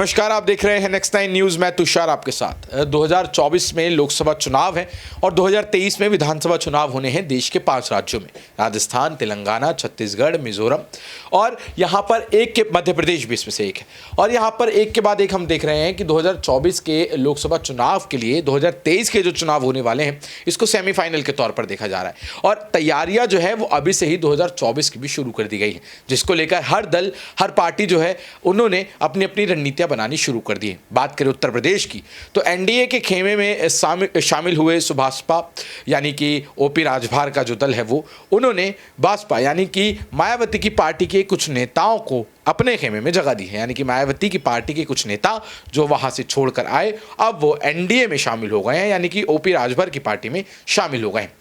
नमस्कार, आप देख रहे हैं नेक्स्ट 9 न्यूज। मैं तुषार आपके साथ। 2024 में लोकसभा चुनाव है और 2023 में विधानसभा चुनाव होने हैं देश के 5 राज्यों में, राजस्थान, तेलंगाना, छत्तीसगढ़, मिजोरम और यहाँ पर एक के मध्य प्रदेश भी इसमें से एक है। और यहाँ पर एक के बाद एक हम देख रहे हैं कि 2024 के लोकसभा चुनाव के लिए 2023 के जो चुनाव होने वाले हैं इसको सेमीफाइनल के तौर पर देखा जा रहा है और तैयारियां जो है वो अभी से ही 2024 की भी शुरू कर दी गई है, जिसको लेकर हर दल, हर पार्टी जो है उन्होंने अपनी अपनी रणनीतियां बनानी शुरू कर दी है। बात करें उत्तर प्रदेश की तो एनडीए के खेमे में शामिल हुए सुभाषपा यानी कि ओपी राजभर का जो दल है वो उन्होंने बासपा यानी कि मायावती की पार्टी के कुछ नेताओं को अपने खेमे में जगह दी है। यानी कि मायावती की पार्टी के कुछ नेता जो वहां से छोड़कर आए अब वो एनडीए में शामिल हो गए हैं, यानी कि ओपी राजभर की पार्टी में शामिल हो गए हैं।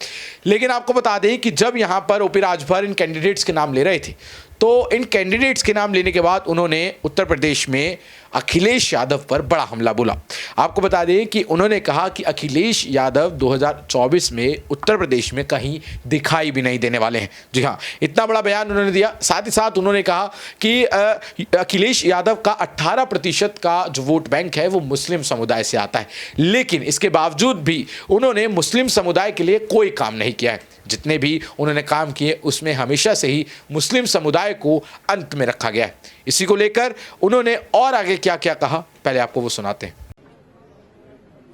लेकिन आपको बता दें कि जब यहां पर ओपी राजभर इन कैंडिडेट्स के नाम ले रहे थे तो इन कैंडिडेट्स के नाम लेने के बाद उन्होंने उत्तर प्रदेश में अखिलेश यादव पर बड़ा हमला बोला। आपको बता दें कि उन्होंने कहा कि अखिलेश यादव 2024 में उत्तर प्रदेश में कहीं दिखाई भी नहीं देने वाले हैं। जी हाँ, इतना बड़ा बयान उन्होंने दिया। साथ ही साथ उन्होंने कहा कि अखिलेश यादव का 18% का जो वोट बैंक है वो मुस्लिम समुदाय से आता है, लेकिन इसके बावजूद भी उन्होंने मुस्लिम समुदाय के लिए कोई काम नहीं किया है। जितने भी उन्होंने काम किए उसमें हमेशा से ही मुस्लिम समुदाय को अंत में रखा गया है। इसी को लेकर उन्होंने और आगे क्या क्या कहा, पहले आपको वो सुनाते हैं।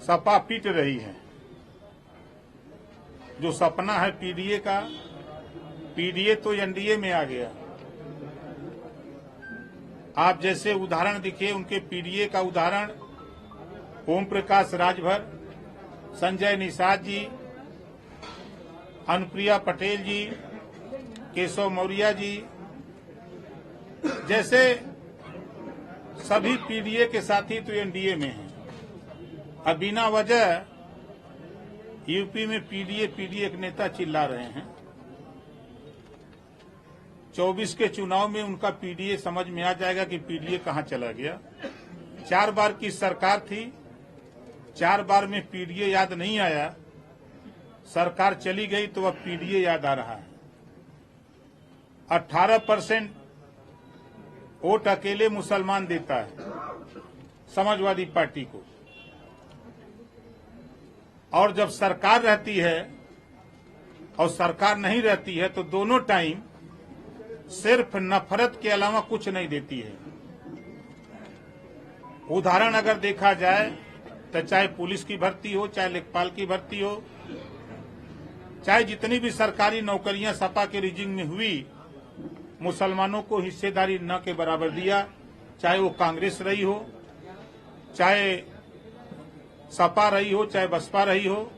सपा पीट रही है, जो सपना है पीडीए का, पीडीए तो एनडीए में आ गया। आप जैसे उदाहरण दिखे उनके पीडीए का उदाहरण ओम प्रकाश राजभर, संजय निषाद जी, अनुप्रिया पटेल जी, केशव मौर्य जी जैसे सभी पीडीए के साथी तो एनडीए में हैं। अब बिना वजह यूपी में पीडीए एक नेता चिल्ला रहे हैं। 24 के चुनाव में उनका पीडीए समझ में आ जाएगा कि पीडीए कहां चला गया। 4 बार की सरकार थी, 4 बार में पीडीए याद नहीं आया। सरकार चली गई तो अब पीडीए याद आ रहा है। 18% वोट अकेले मुसलमान देता है समाजवादी पार्टी को, और जब सरकार रहती है और सरकार नहीं रहती है तो दोनों टाइम सिर्फ नफरत के अलावा कुछ नहीं देती है। उदाहरण अगर देखा जाए तो चाहे पुलिस की भर्ती हो, चाहे लेखपाल की भर्ती हो, चाहे जितनी भी सरकारी नौकरियां सपा के रिजिंग में हुई, मुसलमानों को हिस्सेदारी न के बराबर दिया। चाहे वो कांग्रेस रही हो, चाहे सपा रही हो, चाहे बसपा रही हो,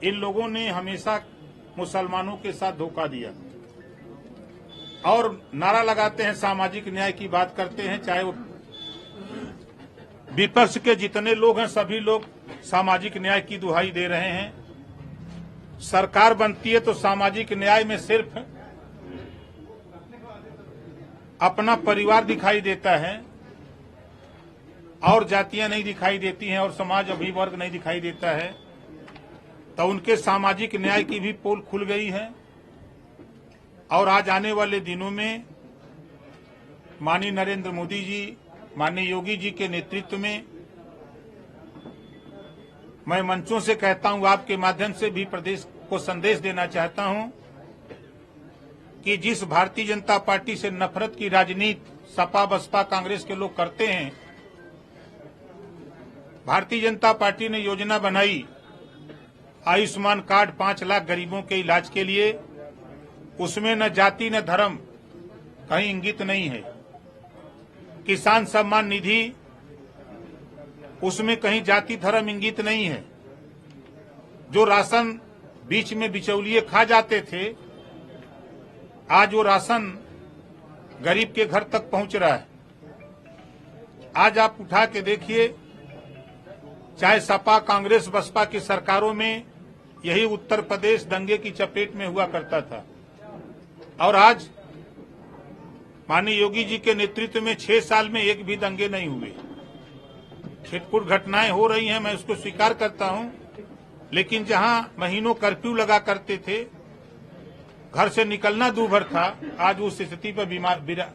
इन लोगों ने हमेशा मुसलमानों के साथ धोखा दिया और नारा लगाते हैं, सामाजिक न्याय की बात करते हैं। चाहे वो विपक्ष के जितने लोग हैं सभी लोग सामाजिक न्याय की दुहाई दे रहे हैं। सरकार बनती है तो सामाजिक न्याय में सिर्फ अपना परिवार दिखाई देता है और जातियां नहीं दिखाई देती हैं और समाज अभिवर्ग नहीं दिखाई देता है। तो उनके सामाजिक न्याय की भी पोल खुल गई है और आज आने वाले दिनों में माननीय नरेंद्र मोदी जी, माननीय योगी जी के नेतृत्व में मैं मंचों से कहता हूं, आपके माध्यम से भी प्रदेश को संदेश देना चाहता हूं कि जिस भारतीय जनता पार्टी से नफरत की राजनीति सपा, बसपा, कांग्रेस के लोग करते हैं, भारतीय जनता पार्टी ने योजना बनाई आयुष्मान कार्ड 5 लाख गरीबों के इलाज के लिए। उसमें न जाति न धर्म कहीं इंगित नहीं है। किसान सम्मान निधि, उसमें कहीं जाति धर्म इंगित नहीं है। जो राशन बीच में बिचौलिए खा जाते थे, आज वो राशन गरीब के घर तक पहुंच रहा है। आज आप उठा के देखिए, चाहे सपा, कांग्रेस, बसपा की सरकारों में यही उत्तर प्रदेश दंगे की चपेट में हुआ करता था और आज माननीय योगी जी के नेतृत्व में 6 साल में एक भी दंगे नहीं हुए। छिटपुट घटनाएं हो रही हैं, मैं उसको स्वीकार करता हूं, लेकिन जहां महीनों कर्फ्यू लगा करते थे, घर से निकलना दूभर था, आज उस स्थिति पर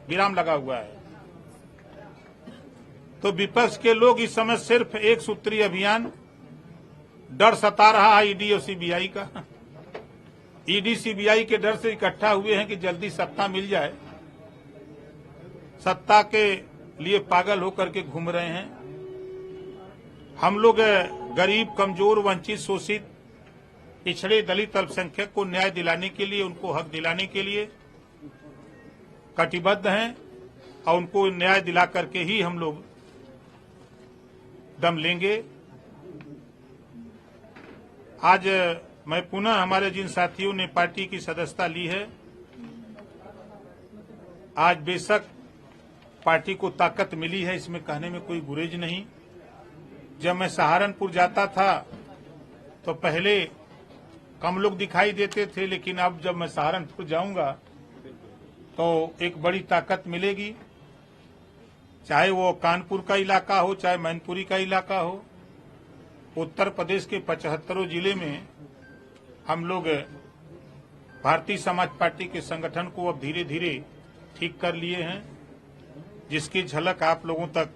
विराम लगा हुआ है। तो विपक्ष के लोग इस समय सिर्फ एक सूत्री अभियान, डर सता रहा है ईडी और सीबीआई का। ईडी सीबीआई के डर से इकट्ठा हुए हैं कि जल्दी सत्ता मिल जाए, सत्ता के लिए पागल होकर के घूम रहे हैं। हम लोग गरीब, कमजोर, वंचित, शोषित, पिछड़े, दलित, अल्पसंख्यक को न्याय दिलाने के लिए, उनको हक दिलाने के लिए कटिबद्ध हैं और उनको न्याय दिला करके ही हम लोग दम लेंगे। आज मैं पुनः हमारे जिन साथियों ने पार्टी की सदस्यता ली है, आज बेशक पार्टी को ताकत मिली है, इसमें कहने में कोई गुरेज नहीं। जब मैं सहारनपुर जाता था तो पहले कम लोग दिखाई देते थे, लेकिन अब जब मैं सहारनपुर जाऊंगा तो एक बड़ी ताकत मिलेगी। चाहे वो कानपुर का इलाका हो, चाहे मैनपुरी का इलाका हो, उत्तर प्रदेश के 75 जिले में हम लोग भारतीय समाज पार्टी के संगठन को अब धीरे धीरे ठीक कर लिए हैं, जिसकी झलक आप लोगों तक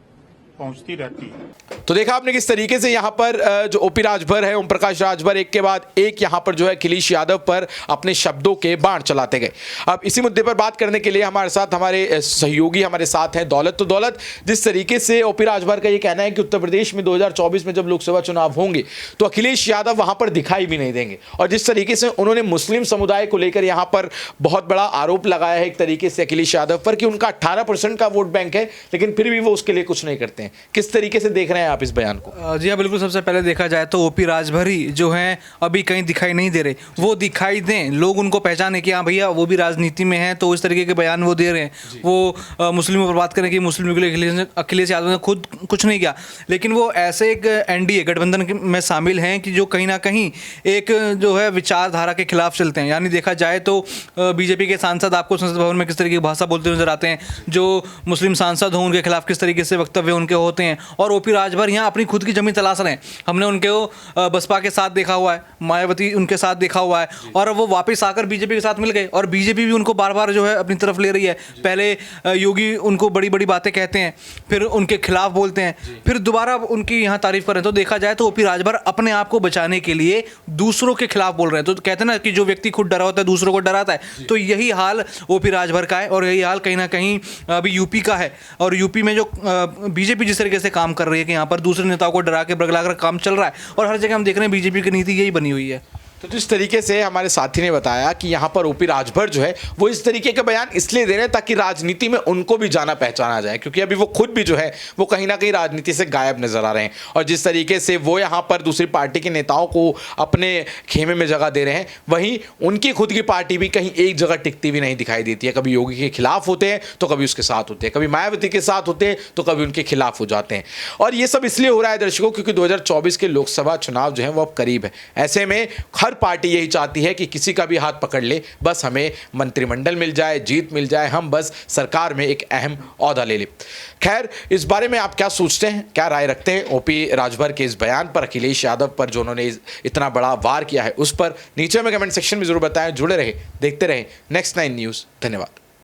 पहुंचती रहती है। तो देखा आपने किस तरीके से यहाँ पर जो ओपी राजभर है, ओम प्रकाश राजभर, एक के बाद एक यहाँ पर जो है अखिलेश यादव पर अपने शब्दों के बाण चलाते गए। अब इसी मुद्दे पर बात करने के लिए हमारे साथ हमारे सहयोगी हमारे साथ हैं दौलत। तो दौलत, जिस तरीके से ओपी राजभर का ये कहना है कि उत्तर प्रदेश में 2024 में जब लोकसभा चुनाव होंगे तो अखिलेश यादव वहां पर दिखाई भी नहीं देंगे, और जिस तरीके से उन्होंने मुस्लिम समुदाय को लेकर यहाँ पर बहुत बड़ा आरोप लगाया है एक तरीके से अखिलेश यादव पर कि उनका 18% का वोट बैंक है, लेकिन फिर भी वो उसके लिए कुछ नहीं करते हैं। किस तरीके से देख रहे हैं आप इस बयान को? जी हाँ, बिल्कुल। सबसे पहले देखा जाए तो ओपी राजभर ही जो हैं अभी कहीं दिखाई नहीं दे रहे। वो दिखाई दें, लोग उनको पहचाने कि हाँ भैया वो भी राजनीति में हैं, तो इस तरीके के बयान वो दे रहे हैं। वो मुस्लिमों पर बात करें कि मुस्लिमों के लिए अखिलेश यादव ने खुद कुछ नहीं किया, लेकिन वो ऐसे एक एनडीए गठबंधन में शामिल हैं कि जो कहीं ना कहीं एक जो है विचारधारा के खिलाफ चलते हैं। यानी देखा जाए तो बीजेपी के सांसद आपको संसद भवन में किस तरीके की भाषा बोलते नजर आते हैं, जो मुस्लिम सांसद हों उनके खिलाफ किस तरीके से वक्तव्य उनके होते हैं, और ओपी राजभर यहाँ अपनी खुद की जमीन तलाश रहे हैं। हमने उनके बसपा के साथ देखा हुआ है, मायावती उनके साथ देखा हुआ है, और वो वापस आकर बीजेपी के साथ मिल गए, और बीजेपी भी उनको बार बार जो है अपनी तरफ ले रही है। पहले योगी उनको बड़ी बड़ी बातें कहते हैं, फिर उनके खिलाफ बोलते हैं, फिर दोबारा उनकी यहाँ तारीफ करें। तो देखा जाए तो ओपी राजभर अपने आप को बचाने के लिए दूसरों के खिलाफ बोल रहे हैं। तो कहते हैं ना कि जो व्यक्ति खुद डरा होता है दूसरों को डराता है, तो यही हाल ओपी राजभर का है, और यही हाल कहीं ना कहीं अभी यूपी का है। और यूपी में जो बीजेपी जिस तरीके से काम कर रही है कि यहाँ पर दूसरे नेताओं को डरा के बरगला कर काम चल रहा है, और हर जगह हम देख रहे हैं बीजेपी की नीति यही बनी हुई है। तो जिस तरीके से हमारे साथी ने बताया कि यहाँ पर ओपी राजभर जो है वो इस तरीके के बयान इसलिए दे रहे हैं ताकि राजनीति में उनको भी जाना पहचाना जाए, क्योंकि अभी वो खुद भी जो है वो कहीं ना कहीं राजनीति से गायब नजर आ रहे हैं। और जिस तरीके से वो यहाँ पर दूसरी पार्टी के नेताओं को अपने खेमे में जगह दे रहे हैं, वहीं उनकी खुद की पार्टी भी कहीं एक जगह टिकती भी नहीं दिखाई देती है। कभी योगी के खिलाफ होते हैं तो कभी उसके साथ होते हैं, कभी मायावती के साथ होते हैं तो कभी उनके खिलाफ हो जाते हैं। और ये सब इसलिए हो रहा है दर्शकों, क्योंकि 2024 के लोकसभा चुनाव जो है वो अब करीब है। ऐसे में हर पार्टी यही चाहती है कि किसी का भी हाथ पकड़ ले, बस हमें मंत्रिमंडल मिल जाए, जीत मिल जाए, हम बस सरकार में एक अहम ओहदा ले लें। खैर, इस बारे में आप क्या सोचते हैं, क्या राय रखते हैं ओपी राजभर के इस बयान पर, अखिलेश यादव पर जो उन्होंने इतना बड़ा वार किया है उस पर? नीचे में कमेंट सेक्शन में जरूर बताएं। जुड़े रहे, देखते रहे Next 9 न्यूज़। धन्यवाद।